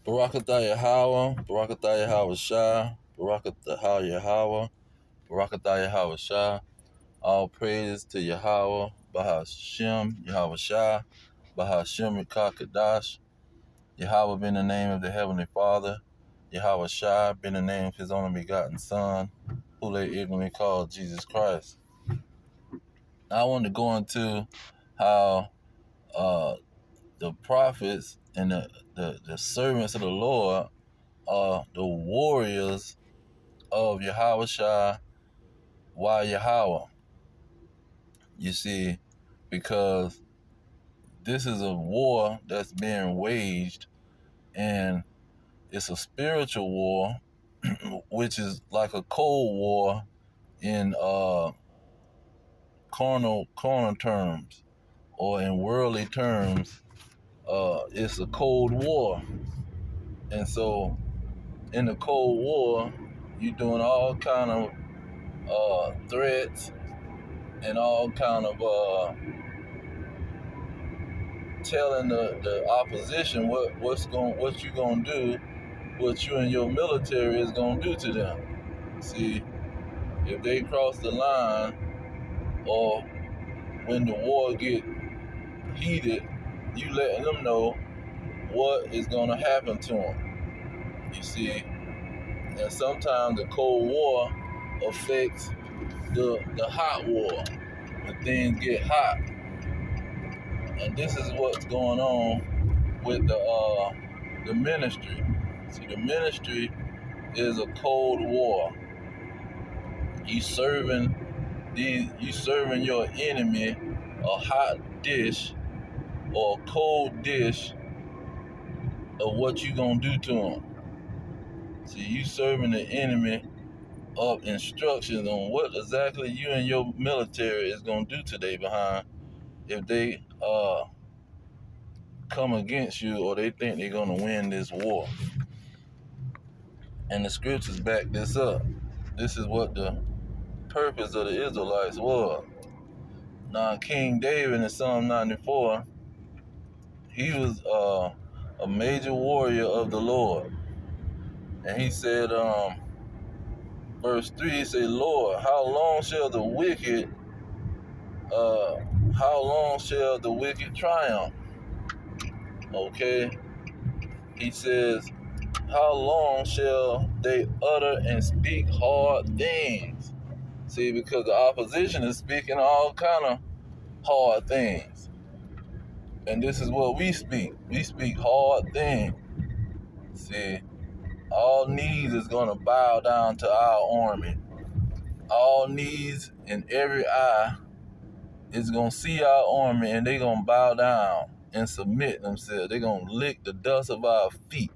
Barakatah Yahawah, Barakatah Yahawashi, Barakatah Yahawah, Barakatah Yahawashi. All praise to Yahawah, Bahashem, Yahawashi, Bahashem Kadash. Yahawah being the name of the Heavenly Father, Yahawashi being the name of His only begotten Son, who they ignorantly called Jesus Christ. I want to go into how the prophets and the servants of the Lord are the warriors of Yahawashi, why Yahawah. You see, because this is a war that's being waged, and it's a spiritual war, which is like a cold war in carnal terms, or in worldly terms. It's a cold war, and so in the cold war, you're doing all kind of threats and all kind of telling the opposition what you gonna do, what you and your military is gonna do to them. See, if they cross the line, or when the war get heated, you letting them know what is gonna happen to them. You see, and sometimes the Cold War affects the hot war when things get hot, and this is what's going on with the ministry. See, the ministry is a cold war. You serving your enemy a hot dish or a cold dish of what you gonna do to them. See, you serving the enemy up instructions on what exactly you and your military is gonna do today behind if they come against you, or they think they're gonna win this war. And the scriptures back this up. This is what the purpose of the Israelites was. Now, King David in Psalm 94, he was a major warrior of the Lord. And he said, verse 3, he said, Lord, how long shall the wicked triumph? Okay? He says, how long shall they utter and speak hard things? See, because the opposition is speaking all kind of hard things. And this is what we speak. We speak hard things. See, all knees is going to bow down to our army. All knees and every eye is going to see our army, and they're going to bow down and submit themselves. They're going to lick the dust of our feet.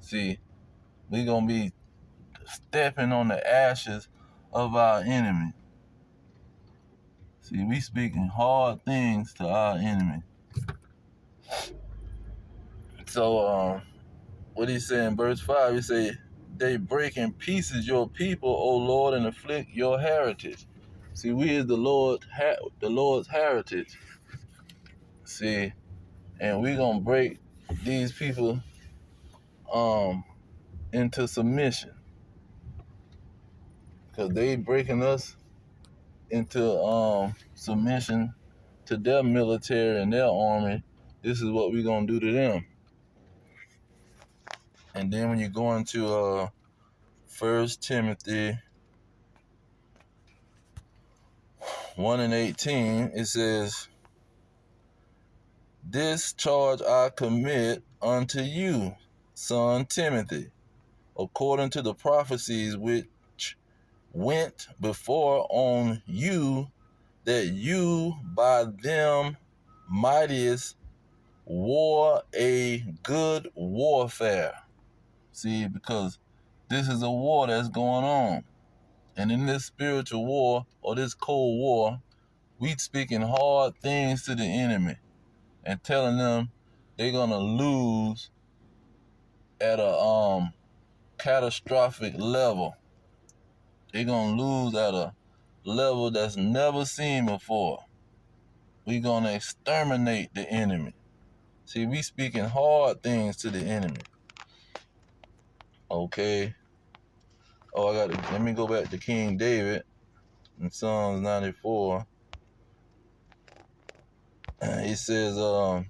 See, we're going to be stepping on the ashes of our enemy. See, we speaking hard things to our enemy. So, what he said in verse 5, he say, they break in pieces your people, O Lord, and afflict your heritage. See, we is the Lord's heritage. See, and we gonna break these people into submission, because they breaking us into submission to their military and their army. This is what we gonna do to them. And then when you go into 1 Timothy 1:18, it says, this charge I commit unto you, son Timothy, according to the prophecies which went before on you, that you by them mightiest war a good warfare. See, because this is a war that's going on. And in this spiritual war, or this cold war, we speaking hard things to the enemy and telling them they're gonna lose at a catastrophic level. They're gonna lose at a level that's never seen before. We're gonna exterminate the enemy. See, we speaking hard things to the enemy. Okay. Oh, let me go back to King David in Psalms 94. He says that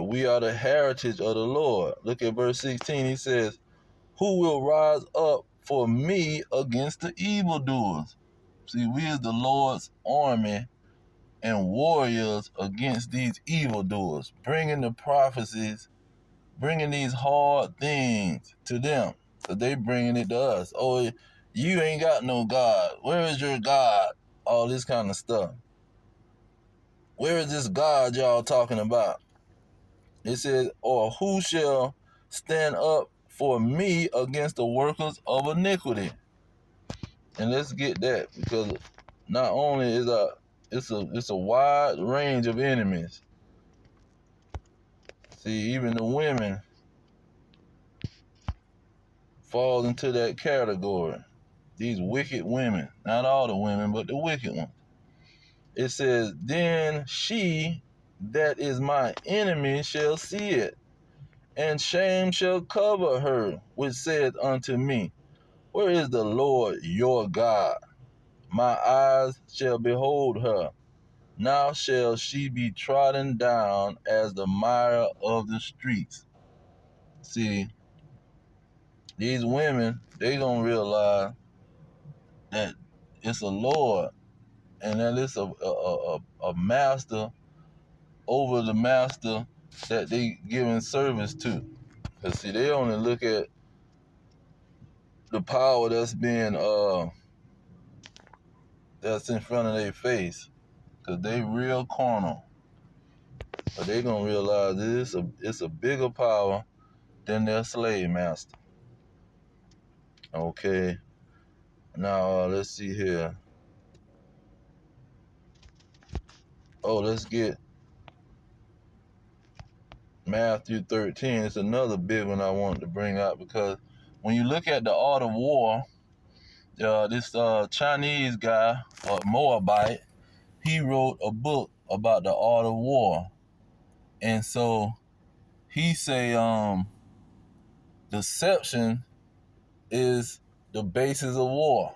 we are the heritage of the Lord. Look at verse 16. He says, who will rise up for me against the evildoers? See, we is the Lord's army and warriors against these evildoers, bringing the prophecies, bringing these hard things to them. So they bringing it to us. Oh, you ain't got no God. Where is your God? All this kind of stuff. Where is this God y'all talking about? It says, or who shall stand up for me against the workers of iniquity? And let's get that, because not only is it's a wide range of enemies. See, even the women fall into that category. These wicked women, not all the women, but the wicked ones. It says, then she that is my enemy shall see it, and shame shall cover her, which said unto me, where is the Lord your God? My eyes shall behold her. Now shall she be trodden down as the mire of the streets. See, these women, they gonna realize that it's a Lord, and that it's a master over the master that they giving service to. Cause see, they only look at the power that's being that's in front of their face, cause they real carnal. But they gonna realize that it's a bigger power than their slave master. Okay. Now let's see here. Oh, let's get Matthew 13. It's another big one I wanted to bring out, because when you look at the art of war, this Chinese guy, Moabite, he wrote a book about the art of war. And so he say deception is the basis of war.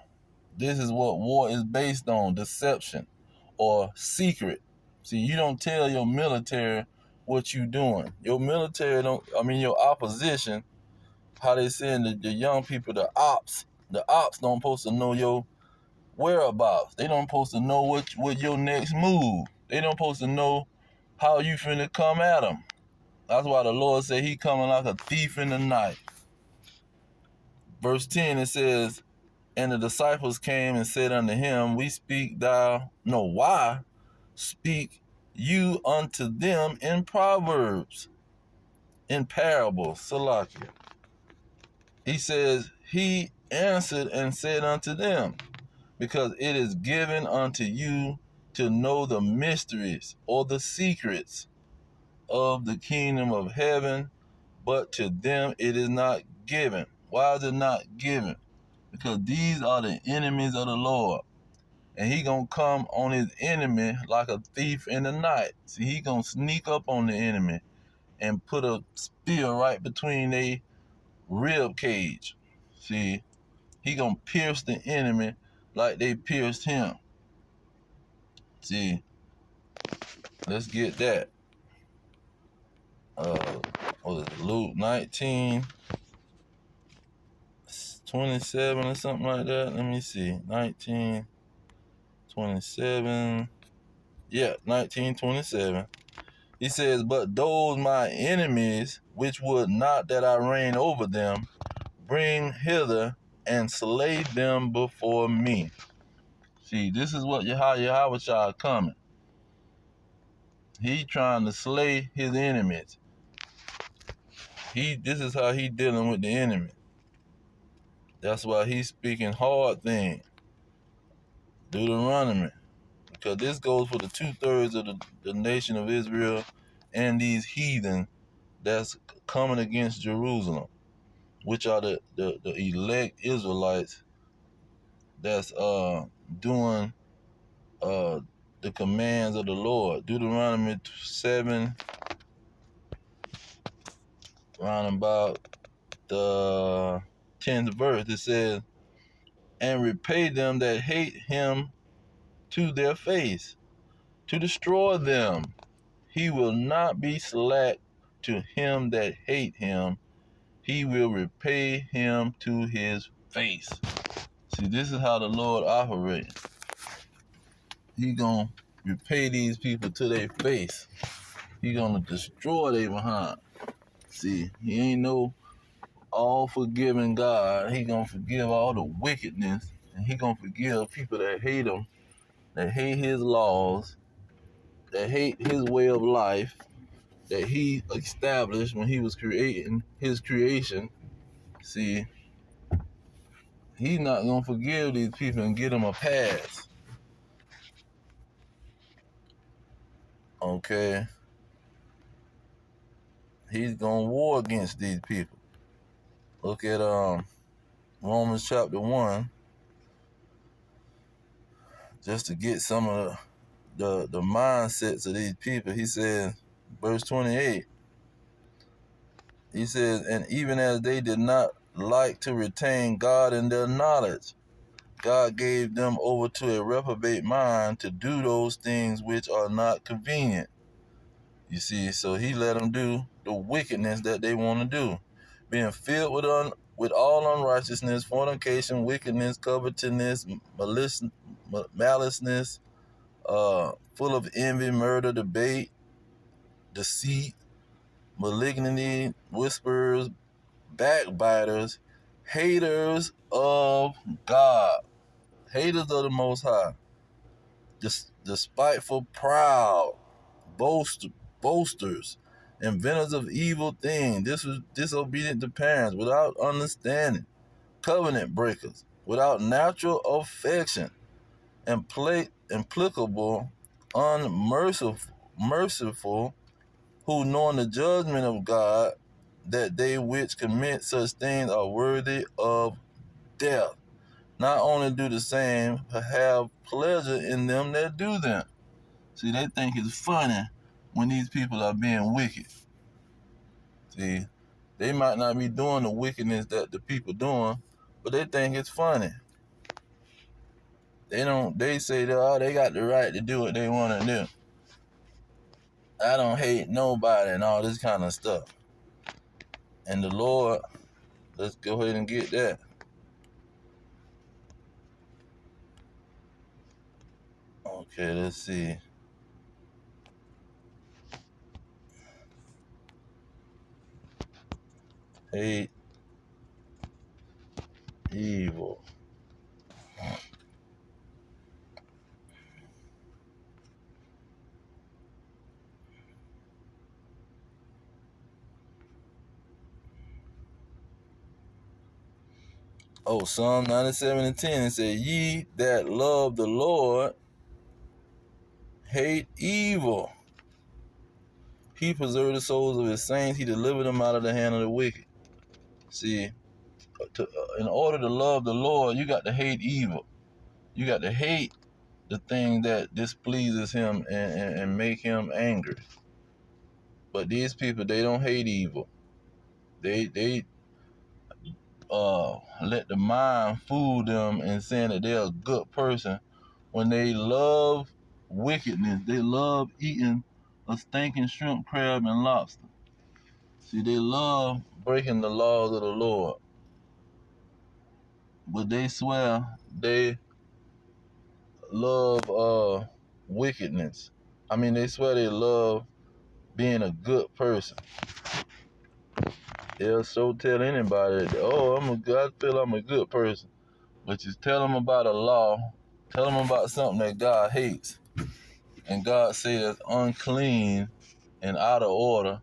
This is what war is based on, deception or secret. See, you don't tell your military what you doing. Your military your opposition, how they saying the young people, the ops don't supposed to know your whereabouts. They don't supposed to know what your next move. They don't supposed to know how you finna come at them. That's why the Lord said he coming like a thief in the night. Verse 10, it says, and the disciples came and said unto him, why speak you unto them in proverbs, in parables, Salakia? He says, he answered and said unto them, because it is given unto you to know the mysteries or the secrets of the kingdom of heaven, but to them it is not given. Why is it not given? Because these are the enemies of the Lord. And he gonna come on his enemy like a thief in the night. See, he gonna sneak up on the enemy and put a spear right between their rib cage. See, he gonna pierce the enemy like they pierced him. See, let's get that. What is it, Luke 19:27 or something like that? Let me see. 19:27. Yeah, 19:27. He says, but those my enemies, which would not that I reign over them, bring hither and slay them before me. See, this is what Yahawashi coming. He trying to slay his enemies. This is how he dealing with the enemy. That's why he's speaking hard things. Deuteronomy. Because this goes for the 2/3 of the nation of Israel and these heathen that's coming against Jerusalem, which are the elect Israelites that's doing the commands of the Lord. Deuteronomy 7, round about the 10th verse. It says, and repay them that hate him to their face, to destroy them. He will not be slack to him that hate him. He will repay him to his face. See, this is how the Lord operates. He gonna repay these people to their face. He gonna destroy their behind. See, he ain't no all-forgiving God. He gonna forgive all the wickedness, and he gonna forgive people that hate him, that hate his laws, that hate his way of life, that he established when he was creating his creation. See, he's not gonna forgive these people and give them a pass. Okay? He's gonna war against these people. Look at Romans chapter 1, just to get some of the mindsets of these people. He says, verse 28, he says, and even as they did not like to retain God in their knowledge, God gave them over to a reprobate mind to do those things which are not convenient. You see, so he let them do the wickedness that they want to do, being filled with all unrighteousness, fornication, wickedness, covetousness, maliceness, full of envy, murder, debate, deceit, malignity, whisperers, backbiters, haters of God, haters of the Most High, despiteful, proud, boasters, inventors of evil things, disobedient to parents, without understanding, covenant breakers, without natural affection, implacable, merciful, who knowing the judgment of God, that they which commit such things are worthy of death. Not only do the same, but have pleasure in them that do them. See, they think it's funny when these people are being wicked. See, they might not be doing the wickedness that the people doing, but they think it's funny. They say that, oh, they got the right to do what they want to do. I don't hate nobody and all this kind of stuff. And the Lord, let's go ahead and get that. Okay, let's see. Hate evil. Oh, Psalm 97:10, it said, ye that love the Lord hate evil. He preserved the souls of his saints. He delivered them out of the hand of the wicked. See, in order to love the Lord, you got to hate evil. You got to hate the thing that displeases him and make him angry. But these people, they don't hate evil. They let the mind fool them in saying that they're a good person when they love wickedness. They love eating a stinking shrimp, crab, and lobster. See, they love breaking the laws of the Lord. But they swear they love wickedness. I mean, they swear they love being a good person. They'll so tell anybody, oh, I feel I'm a good person. But you tell them about a law, tell them about something that God hates, and God says unclean and out of order,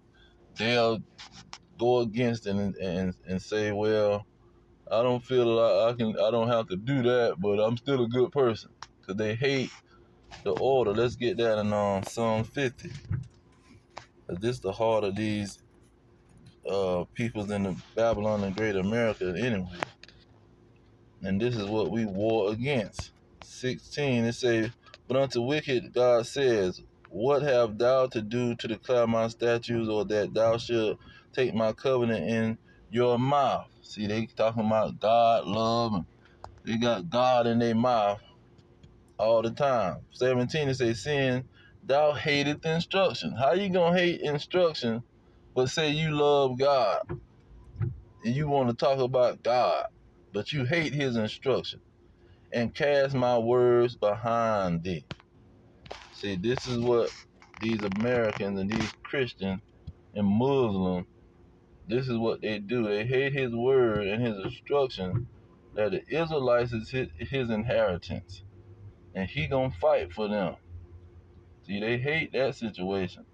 they'll go against it and say, well, I don't feel like I don't have to do that, but I'm still a good person. Because they hate the order. Let's get that in Psalm 50. This is the heart of these peoples in the Babylon and Great America anyway. And this is what we war against. 16, it says, but unto wicked God says, what have thou to do to declare my statutes, or that thou should take my covenant in your mouth. See, they talking about God, love, and they got God in their mouth all the time. 17, it say, sin, thou hateth instruction. How you gonna hate instruction, but say you love God, and you want to talk about God, but you hate his instruction, and cast my words behind thee. See, this is what these Americans and these Christians and Muslims, this is what they do. They hate his word and his instruction that the Israelites is his inheritance, and he gonna fight for them. See, they hate that situation,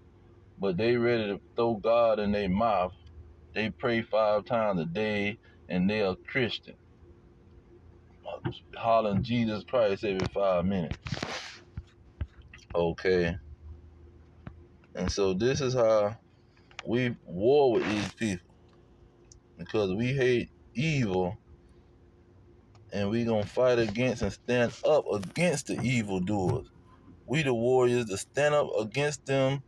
but they ready to throw God in their mouth. They pray 5 times a day, and they are Christian, hollering Jesus Christ every 5 minutes. Okay, and so this is how we war with these people, because we hate evil, and we gonna fight against and stand up against the evildoers. We the warriors to stand up against them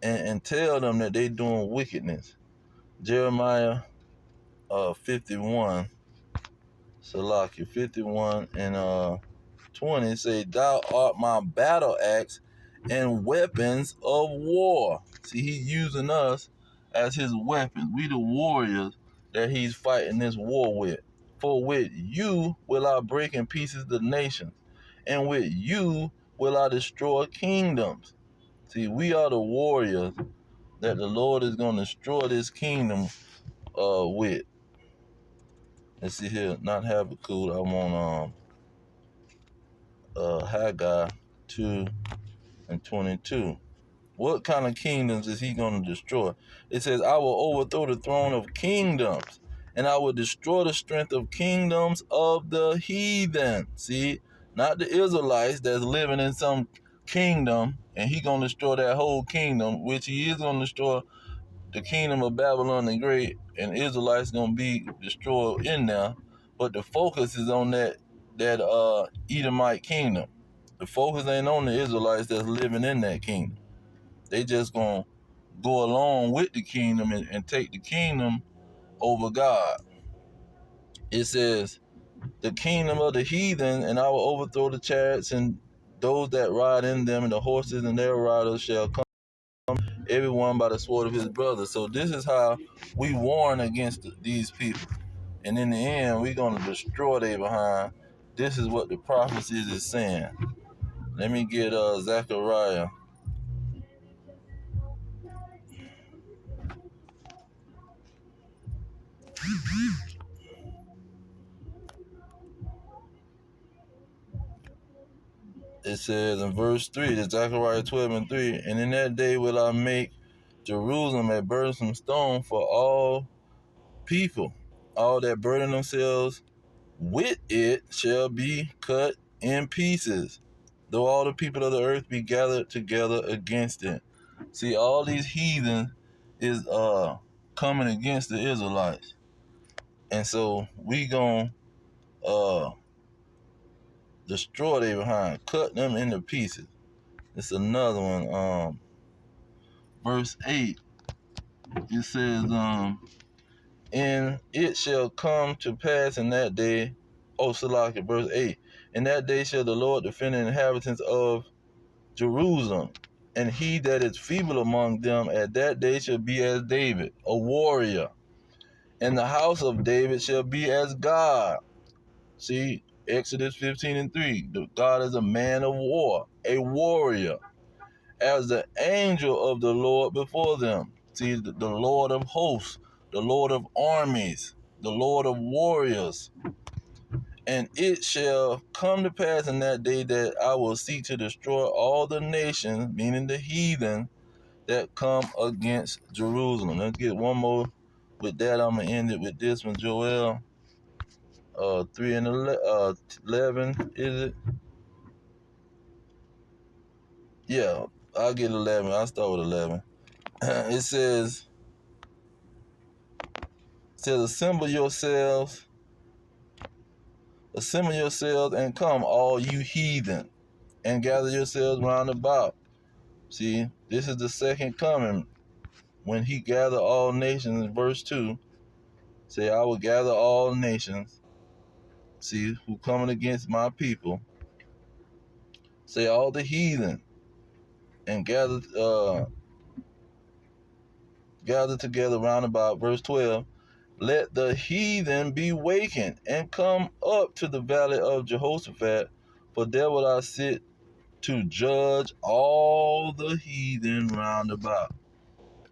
and tell them that they doing wickedness. Jeremiah 51, Salakia 51 and 20 say, thou art my battle axe and weapons of war. See, he's using us as his weapons. We the warriors that he's fighting this war with. For with you will I break in pieces the nations, and with you will I destroy kingdoms. See, we are the warriors that the Lord is going to destroy this kingdom with. Let's see here, not Habakkuk, I want Haggai 2 and 22. What kind of kingdoms is he going to destroy? It says, I will overthrow the throne of kingdoms, and I will destroy the strength of kingdoms of the heathen. See, not the Israelites that's living in some kingdom, and he going to destroy that whole kingdom, which he is going to destroy the kingdom of Babylon the Great, and Israelites going to be destroyed in there. But the focus is on that Edomite kingdom. The focus ain't on the Israelites that's living in that kingdom. They just gonna go along with the kingdom and take the kingdom over God. It says, the kingdom of the heathen, and I will overthrow the chariots and those that ride in them, and the horses and their riders shall come, everyone by the sword of his brother. So this is how we warn against these people. And in the end, we're gonna destroy their behind. This is what the prophecy is saying. Let me get Zechariah. It says in verse 3, the Zechariah 12 and 3, and in that day will I make Jerusalem a burdensome stone for all people. All that burden themselves with it shall be cut in pieces, though all the people of the earth be gathered together against it. See, all these heathens is coming against the Israelites. And so we gonna destroy their behind, cut them into pieces. It's another one. Verse 8, it says, and it shall come to pass in that day, Salaki, verse 8, in that day shall the Lord defend the inhabitants of Jerusalem, and he that is feeble among them at that day shall be as David, a warrior, and the house of David shall be as God. See, Exodus 15 and 3, God is a man of war, a warrior, as the angel of the Lord before them. See, the Lord of hosts, the Lord of armies, the Lord of warriors. And it shall come to pass in that day that I will seek to destroy all the nations, meaning the heathen, that come against Jerusalem. Let's get one more. With that, I'm going to end it with this one, Joel 3 and 11, is it? Yeah, I'll get 11. I'll start with 11. It says, assemble yourselves and come, all you heathen, and gather yourselves round about. See, this is the second coming when he gathered all nations in verse 2. Say, I will gather all nations, see, who coming against my people. Say, all the heathen, and gather together round about. Verse 12. Let the heathen be wakened and come up to the valley of Jehoshaphat, for there will I sit to judge all the heathen round about.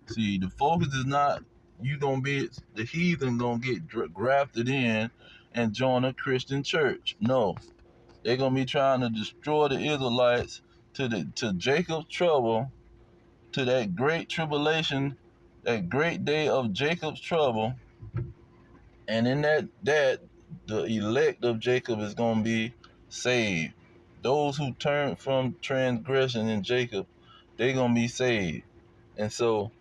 See, the focus is not the heathen gonna get grafted in and join a Christian church. No, they're gonna be trying to destroy the Israelites to Jacob's trouble, to that great tribulation, that great day of Jacob's trouble. And in that the elect of Jacob is gonna be saved. Those who turn from transgression in Jacob, they gonna be saved. And so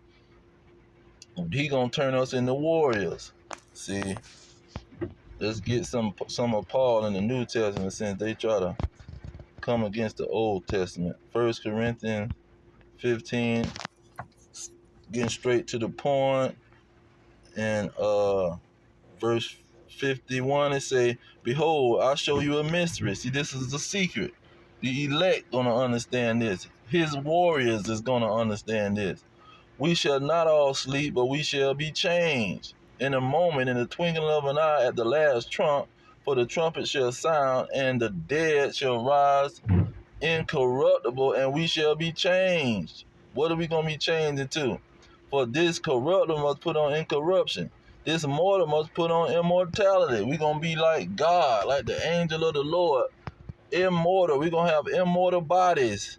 he gonna turn us into warriors. See, let's get some of Paul in the New Testament, since they try to come against the Old Testament. 1 Corinthians 15, getting straight to the point, and verse 51, it say, behold, I'll show you a mystery. See, this is the secret. The elect gonna understand this. His warriors is gonna understand this. We shall not all sleep, but we shall be changed in a moment, in the twinkling of an eye, at the last trump. For the trumpet shall sound, and the dead shall rise incorruptible, and we shall be changed. What are we going to be changed into? For this corruptible must put on incorruption. This mortal must put on immortality. We're going to be like God, like the angel of the Lord, immortal. We're going to have immortal bodies.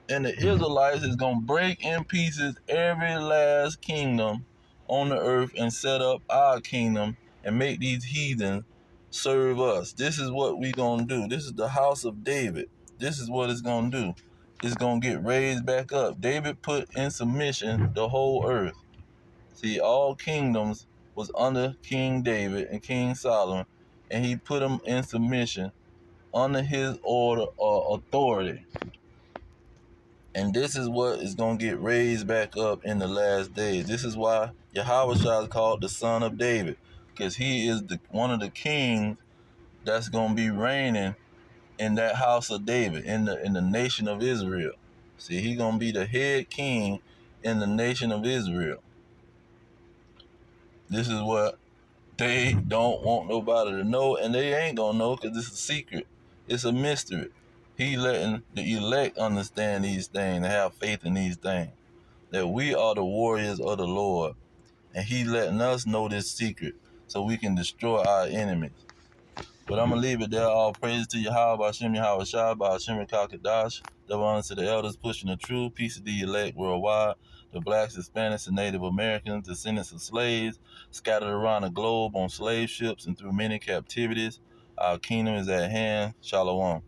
And the Israelites is going to break in pieces every last kingdom on the earth and set up our kingdom and make these heathens serve us. This is what we're going to do. This is the house of David. This is what it's going to do. It's going to get raised back up. David put in submission the whole earth. See, all kingdoms was under King David and King Solomon, and he put them in submission under his order or authority. And this is what is going to get raised back up in the last days. This is why Yahawashi is called the son of David, because he is one of the kings that's going to be reigning in that house of David, in the nation of Israel. See, he's going to be the head king in the nation of Israel. This is what they don't want nobody to know, and they ain't going to know, because it's a secret. It's a mystery. He letting the elect understand these things and have faith in these things, that we are the warriors of the Lord, and he letting us know this secret so we can destroy our enemies. But I'm going to leave it there. All praise to Yahawah, Ba'ashem Yahawashi, Ba'ashem Kakadash. Double honor to the elders pushing the truth. Peace to the elect worldwide. The blacks, Hispanics, and Native Americans, descendants of slaves, scattered around the globe on slave ships and through many captivities. Our kingdom is at hand. Shalom.